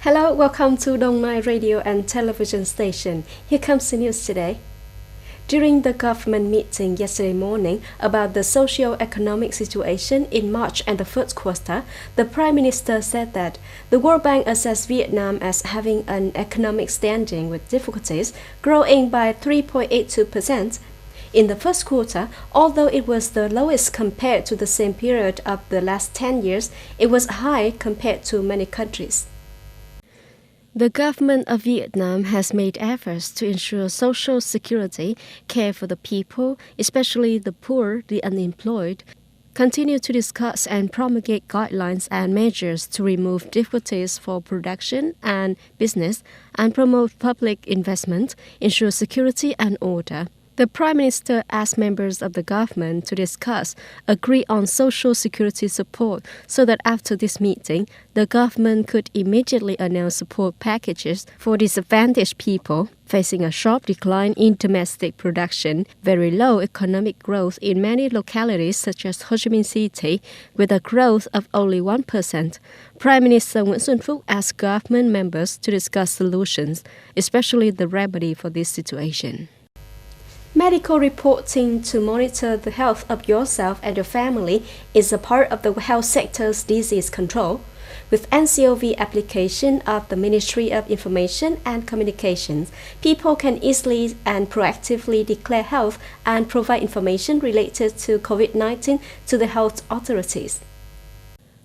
Hello, welcome to Dong Nai Radio and Television Station. Here comes the news today. During the government meeting yesterday morning about the socio-economic situation in March and the first quarter, the Prime Minister said that the World Bank assessed Vietnam as having an economic standing with difficulties, growing by 3.82%. In the first quarter, although it was the lowest compared to the same period of the last 10 years, it was high compared to many countries. The government of Vietnam has made efforts to ensure social security, care for the people, especially the poor, the unemployed, continue to discuss and promulgate guidelines and measures to remove difficulties for production and business, and promote public investment, ensure security and order. The Prime Minister asked members of the government to discuss, agree on social security support so that after this meeting, the government could immediately announce support packages for disadvantaged people facing a sharp decline in domestic production, very low economic growth in many localities such as Ho Chi Minh City, with a growth of only 1%. Prime Minister Nguyễn Xuân Phúc asked government members to discuss solutions, especially the remedy for this situation. Medical reporting to monitor the health of yourself and your family is a part of the health sector's disease control. With NCOV application of the Ministry of Information and Communications, people can easily and proactively declare health and provide information related to COVID-19 to the health authorities.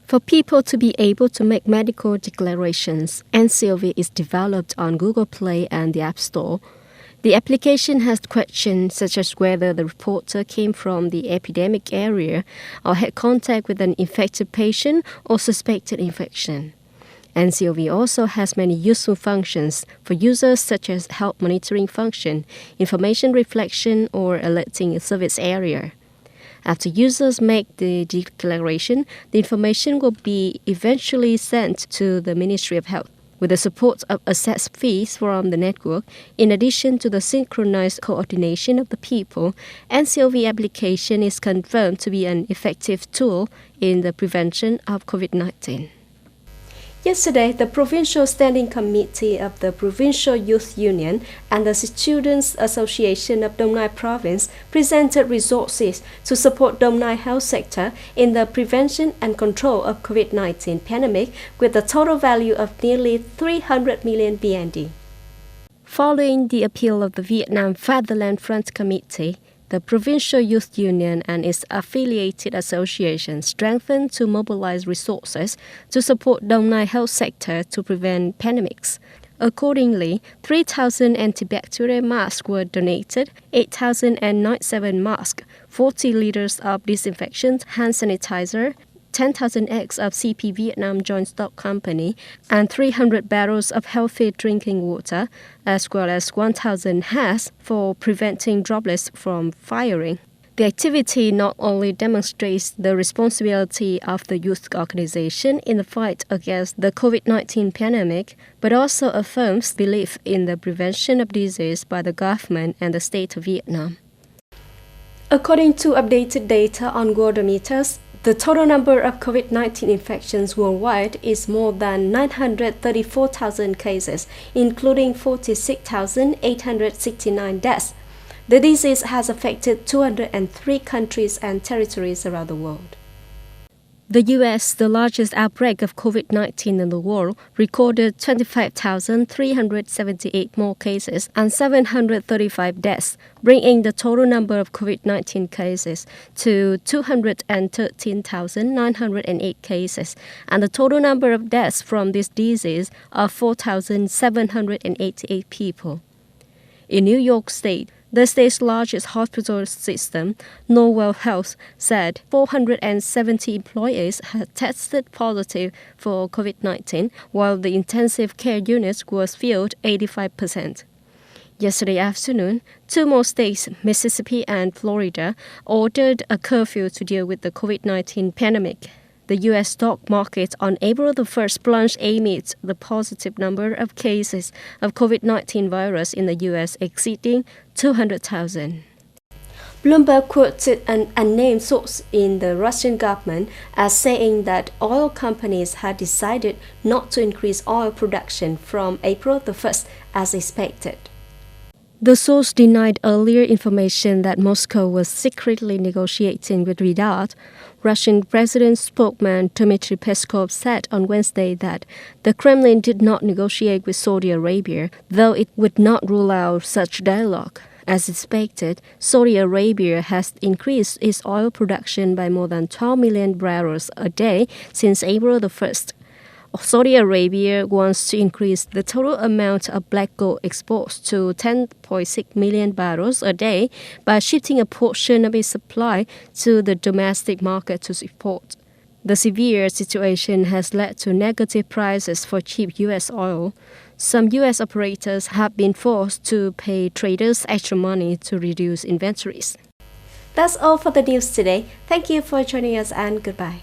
For people to be able to make medical declarations, NCOV is developed on Google Play and the App Store. The application has questions such as whether the reporter came from the epidemic area or had contact with an infected patient or suspected infection. NCOV also has many useful functions for users such as health monitoring function, information reflection, or alerting a service area. After users make the declaration, the information will be eventually sent to the Ministry of Health. With the support of assessed fees from the network, in addition to the synchronized coordination of the people, NCOV application is confirmed to be an effective tool in the prevention of COVID-19. Yesterday, the Provincial Standing Committee of the Provincial Youth Union and the Students Association of Dong Nai Province presented resources to support Dong Nai health sector in the prevention and control of COVID-19 pandemic with a total value of nearly 300 million VND. Following the appeal of the Vietnam Fatherland Front Committee, the Provincial Youth Union and its affiliated associations strengthened to mobilize resources to support Dong Nai health sector to prevent pandemics. Accordingly, 3,000 antibacterial masks were donated, 8,097 masks, 40 liters of disinfectant hand sanitizer, 10,000 eggs of CP Vietnam Joint Stock Company, and 300 barrels of healthy drinking water, as well as 1,000 hats for preventing droplets from firing. The activity not only demonstrates the responsibility of the youth organization in the fight against the COVID-19 pandemic, but also affirms belief in the prevention of disease by the government and the state of Vietnam. According to updated data on Worldometers, the total number of COVID-19 infections worldwide is more than 934,000 cases, including 46,869 deaths. The disease has affected 203 countries and territories around the world. The U.S., the largest outbreak of COVID-19 in the world, recorded 25,378 more cases and 735 deaths, bringing the total number of COVID-19 cases to 213,908 cases, and the total number of deaths from this disease are 4,788 people. In New York State, the state's largest hospital system, Norwell Health, said 470 employees had tested positive for COVID-19, while the intensive care units was filled 85%. Yesterday afternoon, two more states, Mississippi and Florida, ordered a curfew to deal with the COVID-19 pandemic. The U.S. stock market on April the 1st plunged amid the positive number of cases of COVID-19 virus in the U.S. exceeding 200,000. Bloomberg quoted an unnamed source in the Russian government as saying that oil companies had decided not to increase oil production from April the 1st as expected. The source denied earlier information that Moscow was secretly negotiating with Riyadh. Russian President spokesman Dmitry Peskov said on Wednesday that the Kremlin did not negotiate with Saudi Arabia, though it would not rule out such dialogue. As expected, Saudi Arabia has increased its oil production by more than 12 million barrels a day since April the 1st. Saudi Arabia wants to increase the total amount of black gold exports to 10.6 million barrels a day by shifting a portion of its supply to the domestic market to export. The severe situation has led to negative prices for cheap U.S. oil. Some U.S. operators have been forced to pay traders extra money to reduce inventories. That's all for the news today. Thank you for joining us and goodbye.